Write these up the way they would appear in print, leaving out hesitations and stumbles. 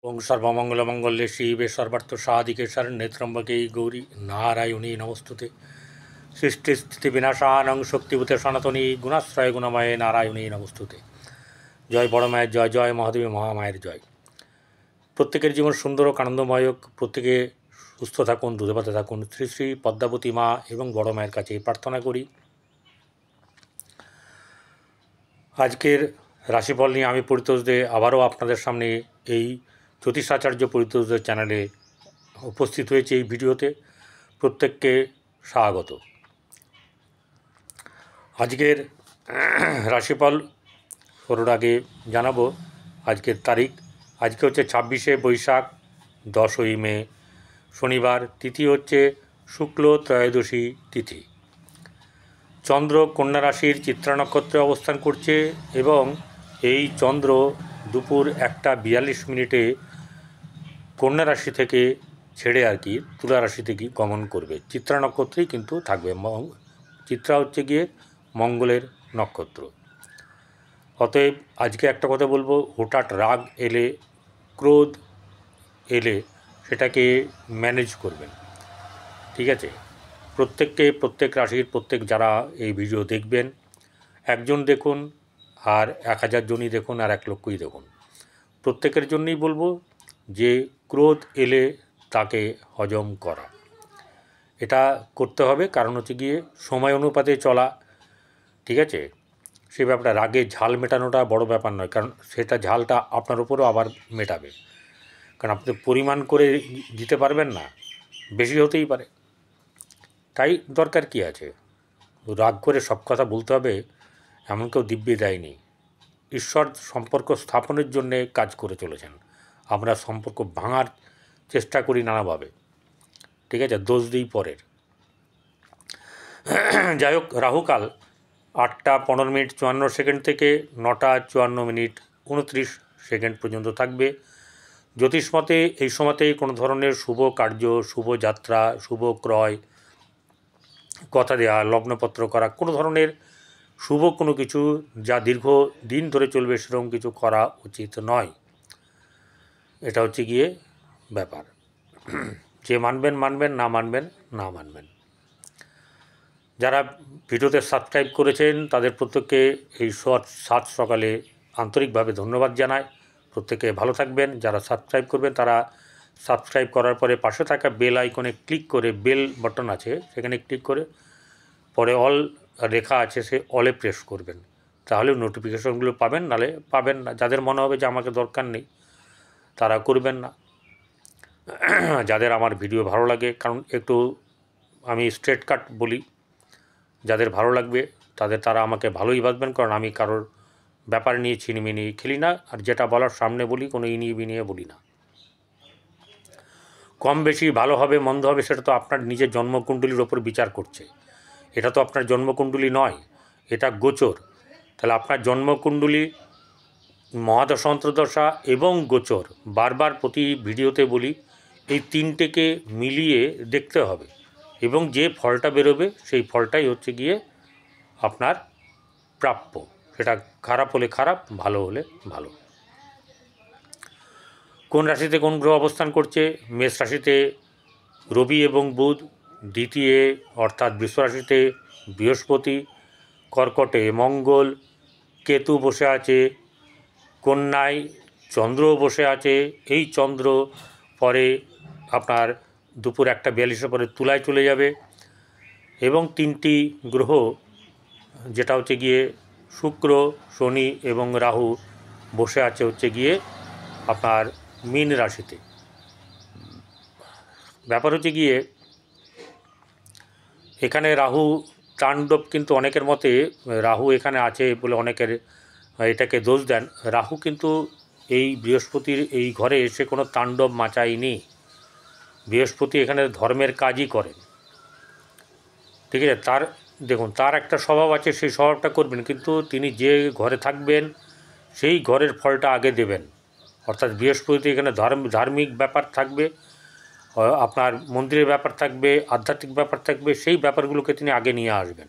ওং সর্বমঙ্গলমঙ্গলে শিবে সর্বার্থ সাধিকে শরণ্যে ত্র্যম্বকে গৌরী নারায়ণী নমস্তুতে। সৃষ্টিস্থিতি বিনাশানং শক্তিভূতে সনাতনী গুণাশ্রয় গুণময়ে নারায়ণী নমস্তুতে। জয় বড় মায়ের জয়, জয় মহাদেবী মহামায়ের জয়। প্রত্যেকের জীবন সুন্দর ও আনন্দময় হোক, প্রত্যেকে সুস্থ থাকুন, দুধে ভাতে থাকুন, শ্রী শ্রী পদ্মাবতী মা এবং বড় মায়ের কাছে প্রার্থনা করি। আজকের রাশিফল নিয়ে আমি পরিতোষ দে আবারও আপনাদের সামনে এই জ্যোতিষাচার্য পরিতোষ দে চ্যানেলে উপস্থিত হয়েছে। এই ভিডিওতে প্রত্যেককে স্বাগত। আজকের রাশিফল শুরুর আগে জানাবো আজকের তারিখ। আজকে হচ্ছে 26শে বৈশাখ, 10ই মে, শনিবার। তিথি হচ্ছে শুক্ল ত্রয়োদশী তিথি। চন্দ্র কন্যা রাশির চিত্রা নক্ষত্রে অবস্থান করছে এবং এই চন্দ্র দুপুর 1:42 কন্যা রাশি থেকে ছেড়ে তুলা রাশি থেকে গমন করবে। চিত্রা নক্ষত্রেই কিন্তু থাকবে। চিত্রা হচ্ছে গিয়ে মঙ্গলের নক্ষত্র। অতএব আজকে একটা কথা বলবো, হঠাৎ রাগ এলে, ক্রোধ এলে সেটাকে ম্যানেজ করবেন, ঠিক আছে? প্রত্যেক রাশির যারা এই ভিডিও দেখবেন, একজন দেখুন আর 1000 জনই দেখুন আর 1 লক্ষই দেখুন, প্রত্যেকের জন্যই বলবো যে ক্রোধ এলে তাকে হজম করা, এটা করতে হবে। কারণ হচ্ছে গিয়ে সময় অনুপাতে চলা, ঠিক আছে? সে ব্যাপারটা, রাগে ঝাল মেটানোটা বড় ব্যাপার নয়, কারণ সেটা ঝালটা আপনার উপরও আবার মেটাবে। কারণ আপনি পরিমাণ করে দিতে পারবেন না, বেশি হতেই পারে। তাই দরকার কি আছে রাগ করে সব কথা বলতে হবে? এমন কেউ দিব্যি দেয়নি। ঈশ্বর সম্পর্ক স্থাপনের জন্যে কাজ করে চলেছেন, আমরা সম্পর্ক ভাঙার চেষ্টা করি নানাভাবে, ঠিক আছে? দোষ দিই পরের। যাই হোক, রাহুকাল 8:15 থেকে 9:54 পর্যন্ত থাকবে। জ্যোতিষমতে এই সময়তেই কোনো ধরনের শুভ কার্য, শুভ যাত্রা, শুভ ক্রয়, কথা দেওয়া, লগ্নপত্র করা, কোনো ধরনের শুভ কোনো কিছু যা দীর্ঘ দিন ধরে চলবে সেরকম কিছু করা উচিত নয়। এটা হচ্ছে গিয়ে ব্যাপার। যে মানবেন মানবেন, না মানবেন না মানবেন। যারা ভিডিওতে সাবস্ক্রাইব করেছেন তাদের প্রত্যেককে এই সাত সকালে আন্তরিকভাবে ধন্যবাদ জানাই। প্রত্যেকে ভালো থাকবেন। যারা সাবস্ক্রাইব করবেন তারা সাবস্ক্রাইব করার পরে পাশে থাকা বেল আইকনে ক্লিক করে, বেল বাটন আছে সেখানে ক্লিক করে পরে অল লেখা আছে সে অলে প্রেস করবেন, তাহলে নোটিফিকেশনগুলো পাবেন, নালে পাবেন না। যাদের মনে হবে যে আমাকে দরকার নেই তারা করবেন না। যাদের আমার ভিডিও ভালো লাগে, কারণ একটু আমি স্ট্রেট কাট বলি, যাদের ভালো লাগবে তারা আমাকে ভালোই বাসবেন, কারণ আমি কারোর ব্যাপার নিয়ে ছিনিমিনি খেলি না, আর যেটা বলার সামনে বলি, কোনো ইনিয়ে বিনিয়ে বলি না। কম বেশি ভালো হবে মন্দ হবে সেটা তো আপনার নিজের জন্মকুণ্ডলীর ওপর বিচার করছে। এটা তো আপনার জন্মকুণ্ডলী নয়, এটা গোচর। তাহলে আপনার জন্মকুণ্ডলী, মহাদশা, অন্তর্দশা এবং গোচর, বারবার প্রতি ভিডিওতে বলি, এই তিনটেকে মিলিয়ে দেখতে হবে এবং যে ফলটা বেরোবে সেই ফলটাই হচ্ছে গিয়ে আপনার প্রাপ্য। সেটা খারাপ হলে খারাপ, ভালো হলে ভালো। কোন রাশিতে কোন গ্রহ অবস্থান করছে? মেষ রাশিতে রবি এবং বুধ, দ্বিতীয় অর্থাৎ বৃষ রাশিতে বৃহস্পতি, কর্কটে মঙ্গল, কেতু বসে আছে, কন্যায় চন্দ্র বসে আছে। এই চন্দ্র পরে আপনার দুপুর 1:42 পরে তুলায় চলে যাবে এবং 3টি গ্রহ, যেটা হচ্ছে গিয়ে শুক্র, শনি এবং রাহু, বসে আছে হচ্ছে গিয়ে আপনার মীন রাশিতে। ব্যাপার হচ্ছে গিয়ে এখানে রাহু তাণ্ডব, কিন্তু অনেকের মতে রাহু এখানে আছে বলে অনেকের এটাকে দোষ দেন। রাহু কিন্তু এই বৃহস্পতির এই ঘরে এসে কোনো তাণ্ডব মাচায়নি। বৃহস্পতি এখানে ধর্মের কাজই করেন, ঠিক আছে? দেখুন, তার একটা স্বভাব আছে, সেই স্বভাবটা করবেন, কিন্তু তিনি যে ঘরে থাকবেন সেই ঘরের ফলটা আগে দেবেন। অর্থাৎ বৃহস্পতি এখানে ধার্মিক ব্যাপার থাকবে, আপনার মন্দিরের ব্যাপার থাকবে, আধ্যাত্মিক ব্যাপার থাকবে, সেই ব্যাপারগুলোকে তিনি আগে নিয়ে আসবেন।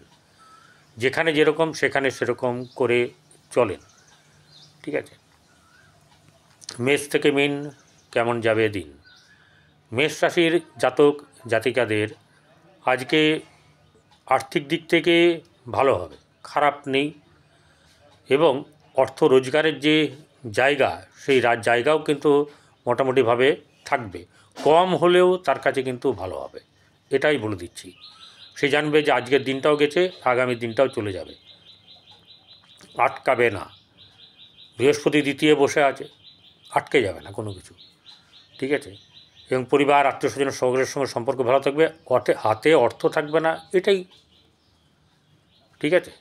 যেখানে যেরকম সেখানে সেরকম করে চলেন, ঠিক আছে? মেষ থেকে মীন, কেমন যাবে দিন। মেষ রাশির জাতক জাতিকাদের আজকে আর্থিক দিক থেকে ভালো হবে, খারাপ নেই, এবং অর্থ রোজগারের যে জায়গা সেই জায়গাও কিন্তু মোটামুটিভাবে থাকবে, কম হলেও তার কাছে কিন্তু ভালো হবে, এটাই বলে দিচ্ছি। সে জানবে যে আজকের দিনটাও গেছে, আগামী দিনটাও চলে যাবে, আটকাবে না। বৃহস্পতি দ্বিতীয় বসে আছে, আটকে যাবে না কোনো কিছু, ঠিক আছে। এবং পরিবার আত্মীয় স্বজন সকলের সঙ্গে সম্পর্ক ভালো থাকবে, হাতে অর্থ থাকবে না, এটাই ঠিক আছে।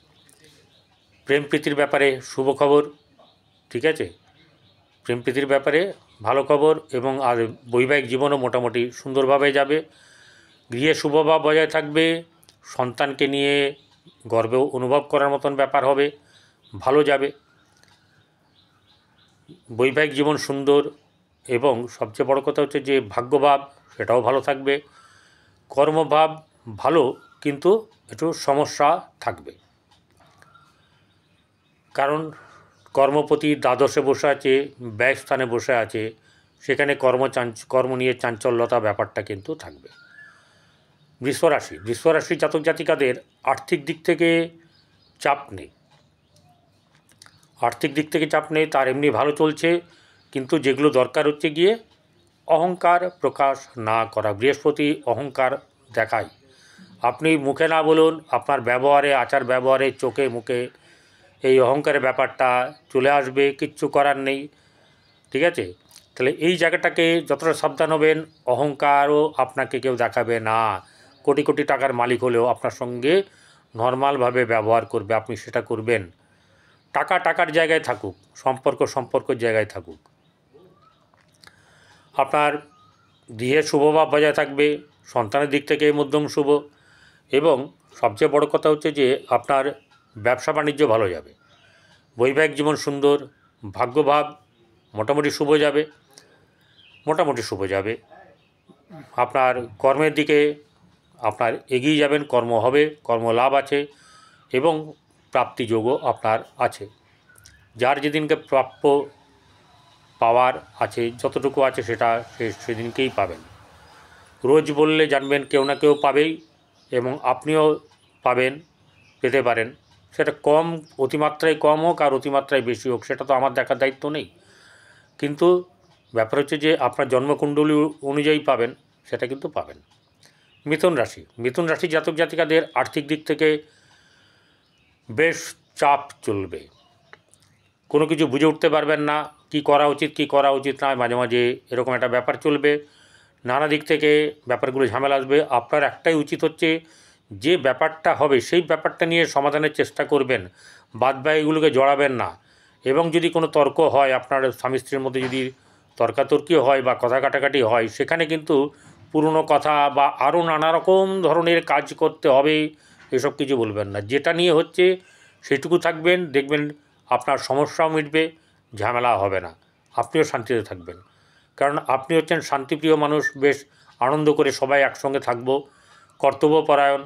প্রেম প্রীতির ব্যাপারে শুভ খবর, ঠিক আছে, প্রেম প্রীতির ব্যাপারে ভালো খবর, এবং আর বৈবাহিক জীবনও মোটামুটি সুন্দরভাবে যাবে। গৃহে শুভভাব বজায় থাকবে, সন্তানকে নিয়ে গর্ব অনুভব করার মতন ব্যাপার হবে, ভালো যাবে। বৈবাহিক জীবন সুন্দর, এবং সবচেয়ে বড় কথা হচ্ছে যে ভাগ্যভাব সেটাও ভালো থাকবে। কর্মভাব ভালো, কিন্তু একটু সমস্যা থাকবে, কারণ কর্মপতি দ্বাদশে বসে আছে, ব্যয়স্থানে বসে আছে, সেখানে কর্ম নিয়ে চাঞ্চল্যতা ব্যাপারটা কিন্তু থাকবে। বৃষরাশি জাতক জাতিকাদের আর্থিক দিক থেকে চাপ নেই, তার এমনি ভালো চলছে, কিন্তু যেগুলো দরকার হচ্ছে গিয়ে অহংকার প্রকাশ না করা। বৃহস্পতি অহংকার দেখায়, আপনি মুখে না বলুন, আপনার ব্যবহারে, আচার ব্যবহারে, চোখে মুখে এই অহংকারের ব্যাপারটা চলে আসবে, কিচ্ছু করার নেই, ঠিক আছে। তাহলে এই জায়গাটাকে যতটা সাবধান হবেন, অহংকারও আপনাকে কেউ দেখাবে না। কোটি কোটি টাকার মালিক হলেও আপনার সঙ্গে নর্মালভাবে ব্যবহার করবে, আপনি সেটা করবেন। টাকার জায়গায় থাকুক, সম্পর্কের জায়গায় থাকুক। আপনার গৃহে শুভভাব বজায় থাকবে, সন্তানের দিক থেকে মধ্যম শুভ, এবং সবচেয়ে বড় কথা হচ্ছে যে আপনার ব্যবসা বাণিজ্য ভালো যাবে। বৈবাহিক জীবন সুন্দর, ভাগ্যভাব মোটামুটি শুভ যাবে। আপনার কর্মের দিকে আপনার এগিয়ে যাবেন, কর্ম হবে, কর্মলাভ আছে, এবং প্রাপ্তিযোগও আপনার আছে। যার যেদিনকে প্রাপ্য পাওয়ার আছে, যতটুকু আছে সেটা সেদিনকেই পাবেন। রোজ বললে জানবেন কেউ না কেউ পাবেই, এবং আপনিও পেতে পারেন। সেটা অতিমাত্রায় কম হোক আর অতিমাত্রায় বেশি হোক, সেটা তো আমার দেখার দায়িত্ব নেই, কিন্তু ব্যাপার হচ্ছে যে আপনার জন্মকুণ্ডলী অনুযায়ী পাবেন, সেটা কিন্তু পাবেন। মিথুন রাশি জাতক জাতিকাদের আর্থিক দিক থেকে বেশ চাপ চলবে, কোনো কিছু বুঝে উঠতে পারবেন না, কি করা উচিত না, মাঝে মাঝে এরকম একটা ব্যাপার চলবে। নানা দিক থেকে ব্যাপারগুলো ঝামেলা আসবে। আপনার একটাই উচিত হচ্ছে, যে ব্যাপারটা হবে সেই ব্যাপারটা নিয়ে সমাধানের চেষ্টা করবেন, বাদবাকিগুলোকে জড়াবেন না। এবং যদি কোনো তর্ক হয়, আপনার স্বামী স্ত্রীর মধ্যে যদি তর্কাতর্কিও হয় বা কথা কাটাকাটি হয়, সেখানে কিন্তু পুরনো কথা বা আরও নানা রকম ধরনের কাজ করতে হবে, এসব কিছু বলবেন না। যেটা নিয়ে হচ্ছে সেটুকু থাকবেন, দেখবেন আপনার সমস্যাও মিটবে, ঝামেলা হবে না, আপনিও শান্তিতে থাকবেন। কারণ আপনি হচ্ছেন শান্তিপ্রিয় মানুষ, বেশ আনন্দ করে সবাই একসঙ্গে থাকবো, কর্তব্যপরায়ণ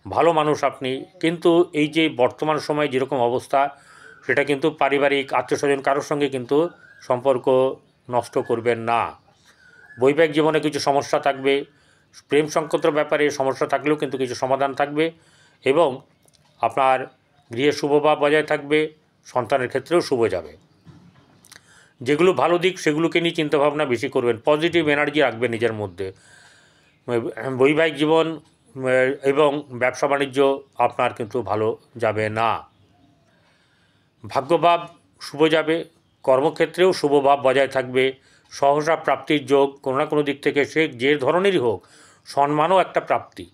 ভালো মানুষ আপনি। কিন্তু এই যে বর্তমান সময়ে যেরকম অবস্থা, সেটা কিন্তু পারিবারিক আত্মীয়স্বজন কারোর সঙ্গে কিন্তু সম্পর্ক নষ্ট করবেন না। বৈবাহিক জীবনে কিছু সমস্যা থাকবে, প্রেম সংক্রান্ত ব্যাপারে সমস্যা থাকলেও কিন্তু কিছু সমাধান থাকবে, এবং আপনার গৃহে শুভভাব বজায় থাকবে, সন্তানের ক্ষেত্রেও শুভ যাবে। যেগুলো ভালো দিক সেগুলোকে নিয়ে চিন্তাভাবনা বেশি করবেন, পজিটিভ এনার্জি রাখবেন নিজের মধ্যে। বৈবাহিক জীবন এবং ব্যবসা বাণিজ্য আপনার কিন্তু ভালো যাবে না। ভাগ্যভাব শুভ যাবে, কর্মক্ষেত্রেও শুভভাব বজায় থাকবে, সহসা প্রাপ্তির যোগ, কোনো না কোনো দিক থেকে সে যে ধরনেরই হোক, সম্মানও একটা প্রাপ্তি,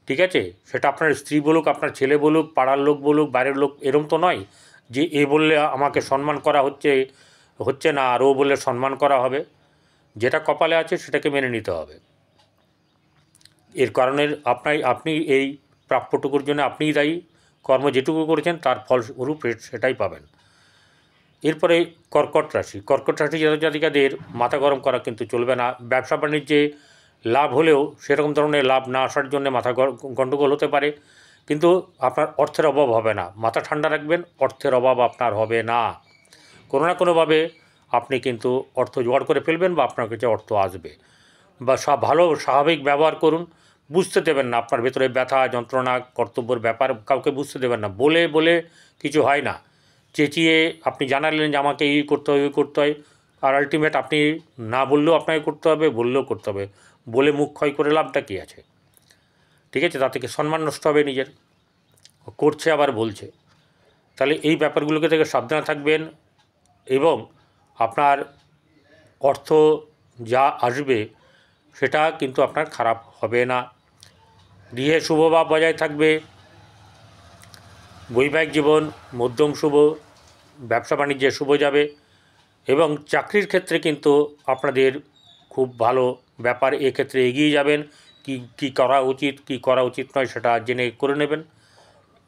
ঠিক আছে। সেটা আপনার স্ত্রী বলুক, আপনার ছেলে বলুক, পাড়ার লোক বলুক, বাইরের লোক, এরম তো নয় যে এ বললে আমাকে সম্মান করা হচ্ছে না আর ও বললে সম্মান করা হবে। যেটা কপালে আছে সেটাকে মেনে নিতে হবে। এর কারণে আপনি এই প্রাপ্যটুকুর জন্য আপনিই দায়ী, কর্ম যেটুকু করেছেন তার ফলস্বরূপ সেটাই পাবেন। এরপরে কর্কট রাশি জাতিকাদের মাথা গরম করা কিন্তু চলবে না। ব্যবসা বাণিজ্যে লাভ হলেও সেরকম ধরনের লাভ না আসার জন্য মাথা গণ্ডগোল হতে পারে, কিন্তু আপনার অর্থের অভাব হবে না। মাথা ঠান্ডা রাখবেন, অর্থের অভাব আপনার হবে না। কোনো না কোনোভাবে আপনি কিন্তু অর্থ জোগাড় করে ফেলবেন বা আপনার কাছে অর্থ আসবে। বা ভালো স্বাভাবিক ব্যবহার করুন, বুঝতে দেবেন না আপনার ভেতরে ব্যথা যন্ত্রণা কর্তব্যের ব্যাপার কাউকে বুঝতে দেবেন না। বলে বলে কিছু হয় না, চেঁচিয়ে আপনি জানালেন যে আমাকে এই করতে হয় ওই করতে হয়, আর আলটিমেট আপনি না বললেও আপনাকে করতে হবে, বললেও করতে হবে। বলে মুখ ক্ষয় করে লাভটা কী আছে? ঠিক আছে, তা থেকে সম্মান নষ্ট হবে নিজের, করছে আবার বলছে। তাহলে এই ব্যাপারগুলোকে থেকে সাবধানে থাকবেন এবং আপনার অর্থ যা আসবে সেটা কিন্তু আপনার খারাপ হবে না। গৃহে শুভভাব বজায় থাকবে, বৈবাহিক জীবন মধ্যম শুভ, ব্যবসা বাণিজ্যে শুভ যাবে এবং চাকরির ক্ষেত্রে কিন্তু আপনাদের খুব ভালো ব্যাপার, এক্ষেত্রে এগিয়ে যাবেন। কি করা উচিত কি করা উচিত নয় সেটা জেনে করে নেবেন,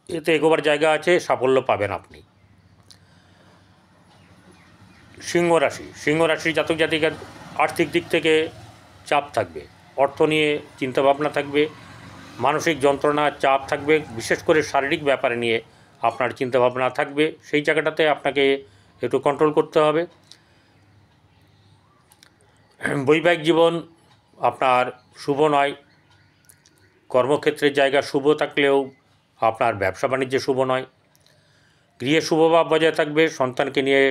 এতে এগোবার জায়গা আছে, সাফল্য পাবেন আপনি। সিংহ রাশি জাতক জাতিকার আর্থিক দিক থেকে চাপ থাকবে, অর্থ নিয়ে চিন্তাভাবনা থাকবে, মানসিক যন্ত্রণা চাপ থাকবে, বিশেষ করে শারীরিক ব্যাপার নিয়ে আপনার চিন্তাভাবনা থাকবে, সেই জায়গাটাতে আপনাকে একটু কন্ট্রোল করতে হবে। বৈবাহিক জীবন আপনার শুভ নয়, কর্মক্ষেত্রের জায়গা শুভ থাকলেও আপনার ব্যবসা বাণিজ্যে শুভ নয়। গৃহে শুভভাব বজায় থাকবে, সন্তানকে নিয়ে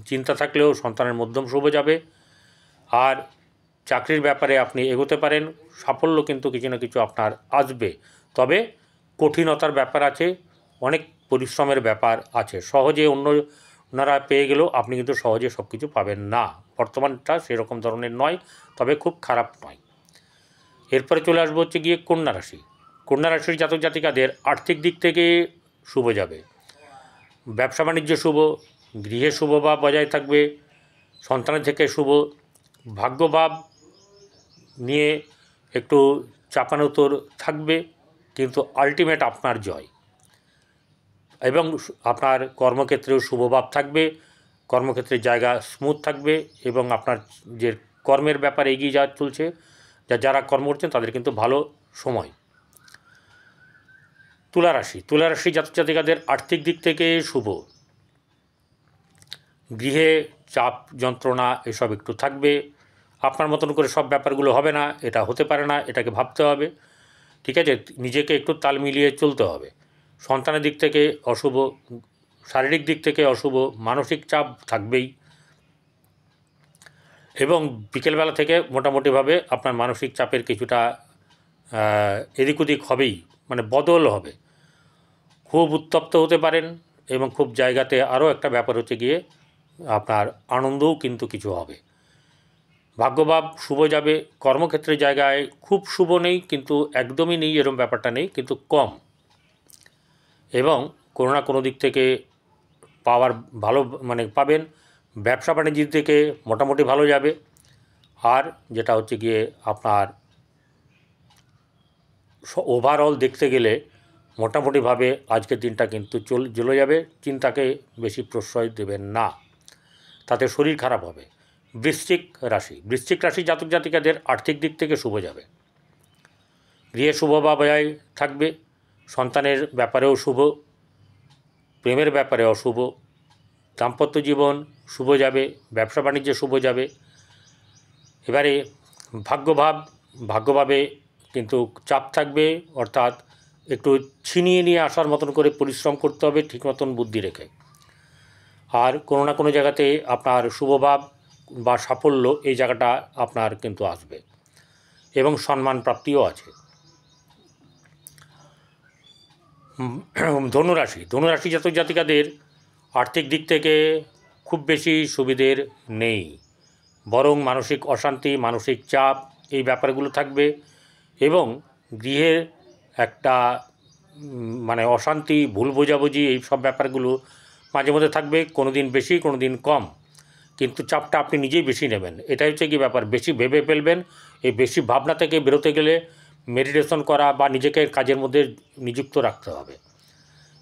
চিন্তা থাকলেও সন্তানের মধ্যম শুভ যাবে। আর চাকরির ব্যাপারে আপনি এগোতে পারেন, সাফল্য কিন্তু কিছু না কিছু আপনার আসবে, তবে কঠিনতার ব্যাপার আছে, অনেক পরিশ্রমের ব্যাপার আছে। সহজে অন্যরা পেয়ে গেলেও আপনি কিন্তু সহজে সব কিছু পাবেন না, বর্তমানটা সেরকম ধরনের নয়, তবে খুব খারাপ নয়। এরপরে চলে আসবো হচ্ছে গিয়ে কন্যা রাশি। কন্যা রাশির জাতক জাতিকাদের আর্থিক দিক থেকে শুভ যাবে, ব্যবসা বাণিজ্য শুভ, গৃহে শুভভাব বজায় থাকবে, সন্তানের থেকে শুভ, ভাগ্যভাব নিয়ে একটু চাপানোতর থাকবে, কিন্তু আলটিমেট আপনার জয়। এবং আপনার কর্মক্ষেত্রেও শুভভাব থাকবে, কর্মক্ষেত্রের জায়গা স্মুথ থাকবে এবং আপনার যে কর্মের ব্যাপারে এগিয়ে যাওয়া চলছে, যারা কর্ম করছেন তাদের কিন্তু ভালো সময়। তুলা রাশি জাতক জাতিকাদের আর্থিক দিক থেকে শুভ, গৃহে চাপ যন্ত্রণা এসব একটু থাকবে, আপনার মতন করে সব ব্যাপারগুলো হবে না, এটা হতে পারে না, এটাকে ভাবতে হবে, ঠিক আছে, নিজেকে একটু তাল মিলিয়ে চলতে হবে। সন্তানের দিক থেকে অশুভ, শারীরিক দিক থেকে অশুভ, মানসিক চাপ থাকবেই এবং বিকেলবেলা থেকে মোটামুটিভাবে আপনার মানসিক চাপের কিছুটা এদিক ওদিক হবেই, মানে বদল হবে, খুব উত্তপ্ত হতে পারেন এবং খুব জায়গাতে আরও একটা ব্যাপার হচ্ছে গিয়ে আপনার আনন্দও কিন্তু কিছু হবে। ভাগ্যভাব শুভ যাবে, কর্মক্ষেত্রের জায়গায় খুব শুভ নেই কিন্তু একদমই নেই এরকম ব্যাপারটা নেই, কিন্তু কম, এবং কোনো না কোনো দিক থেকে পাওয়ার ভালো মানে পাবেন। ব্যবসা বাণিজ্যের থেকে মোটামুটি ভালো যাবে। আর যেটা হচ্ছে গিয়ে আপনার ওভারঅল দেখতে গেলে মোটামুটিভাবে আজকের দিনটা কিন্তু চলে যাবে, চিন্তাকে বেশি প্রশ্রয় দেবেন না, তাতে শরীর খারাপ হবে। বৃশ্চিক রাশি জাতক জাতিকাদের আর্থিক দিক থেকে শুভ যাবে, গৃহে শুভভাব বজায় থাকবে, সন্তানের ব্যাপারেও শুভ, প্রেমের ব্যাপারে অশুভ, দাম্পত্য জীবন শুভ যাবে, ব্যবসা বাণিজ্যে শুভ যাবে। এবারে ভাগ্যভাবে কিন্তু চাপ থাকবে, অর্থাৎ একটু ছিনিয়ে নিয়ে আসার মতন করে পরিশ্রম করতে হবে ঠিক মতন বুদ্ধি রেখে। আর কোনো না কোনো জায়গাতে আপনার শুভভাব বা সাফল্য এই জায়গাটা আপনার কিন্তু আসবে এবং সম্মান প্রাপ্তিও আছে। ধনুরাশি জাতক জাতিকাদের আর্থিক দিক থেকে খুব বেশি সুবিধের নেই, বরং মানসিক অশান্তি মানসিক চাপ এই ব্যাপারগুলো থাকবে এবং গৃহের একটা মানে অশান্তি ভুল বোঝাবুঝি এই সব ব্যাপারগুলো মাঝে মধ্যে থাকবে, কোনো দিন বেশি কোনো দিন কম, কিন্তু চাপটা আপনি নিজেই বেশি নেবেন, এটাই হচ্ছে কি ব্যাপার, বেশি ভেবে ফেলবেন। এই বেশি ভাবনা থেকে বেরোতে গেলে মেডিটেশন করা বা নিজেকে কাজের মধ্যে নিযুক্ত রাখতে হবে,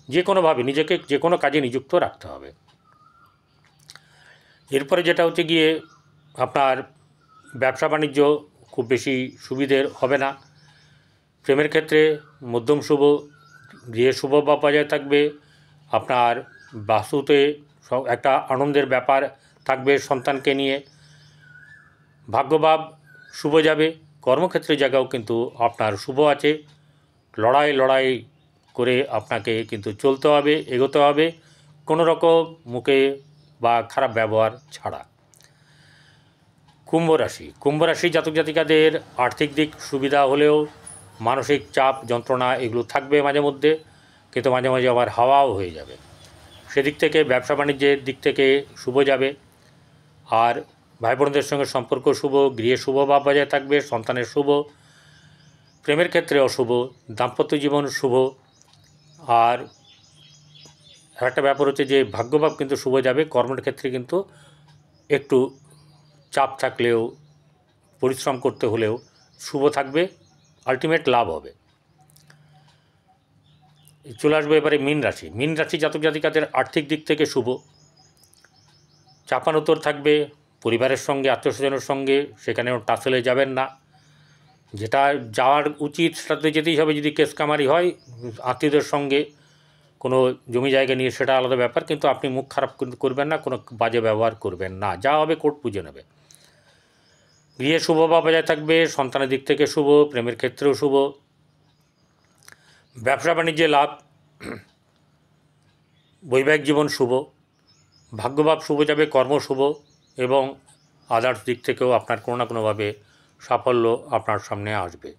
যে কোনোভাবে নিজেকে যে কোনো কাজে নিযুক্ত রাখতে হবে। এরপরে যেটা হচ্ছে গিয়ে আপনার ব্যবসা বাণিজ্য খুব বেশি সুবিধের হবে না, প্রেমের ক্ষেত্রে মধ্যম শুভ, গৃহে শুভভাব বজায় থাকবে, আপনার বাস্তুতে একটা আনন্দের ব্যাপার থাকবে সন্তানকে নিয়ে। ভাগ্যভাব শুভ যাবে। কর্মক্ষেত্রের জায়গাও কিন্তু আপনার শুভ আছে। লড়াই করে আপনাকে কিন্তু চলতে হবে, এগোতে হবে, কোনো রকম মুখে বা খারাপ ব্যবহার ছাড়া। কুম্ভ রাশি জাতক জাতিকাদের আর্থিক দিক সুবিধা হলেও মানসিক চাপ যন্ত্রণা এগুলো থাকবে মাঝে মধ্যে, কিন্তু মাঝে মাঝে আবার হাওয়াও হয়ে যাবে। সেদিক থেকে ব্যবসা বাণিজ্যের দিক থেকে শুভ যাবে। আর ভাই বোনদের সঙ্গে সম্পর্ক শুভ, গৃহে শুভ ভাব বজায় থাকবে, সন্তানের শুভ, প্রেমের ক্ষেত্রে অশুভ, দাম্পত্য জীবন শুভ। আর একটা ব্যাপার হচ্ছে যে ভাগ্যভাব কিন্তু শুভ যাবে। কর্মের ক্ষেত্রে কিন্তু একটু চাপ থাকলেও, পরিশ্রম করতে হলেও শুভ থাকবে, আলটিমেট লাভ হবে। চলে আসবে এবারে মীন রাশি জাতক জাতিকাদের আর্থিক দিক থেকে শুভ। চাপানোতর থাকবে পরিবারের সঙ্গে, আত্মীয়স্বজনের সঙ্গে, সেখানেও টাসেলে যাবেন না। যেটা যাওয়ার উচিত সেটাতে যেতেই হবে। যদি কেস কামারি হয় আত্মীয়দের সঙ্গে কোনো জমি জায়গা নিয়ে, সেটা আলাদা ব্যাপার, কিন্তু আপনি মুখ খারাপ কিন্তু করবেন না, কোনো বাজে ব্যবহার করবেন না, যা হবে কোর্ট বুঝে নেবে। গৃহে শুভ ভাব বজায় থাকবে, সন্তানের দিক থেকে শুভ, প্রেমের ক্ষেত্রেও শুভ, ব্যবসা বাণিজ্যে লাভ, বৈবাহিক জীবন শুভ, ভাগ্যভাব শুভ যাবে, কর্ম শুভ, এবং আদার্স দিক থেকেও আপনার কোনো না কোনোভাবে সাফল্য আপনার সামনে আসবে।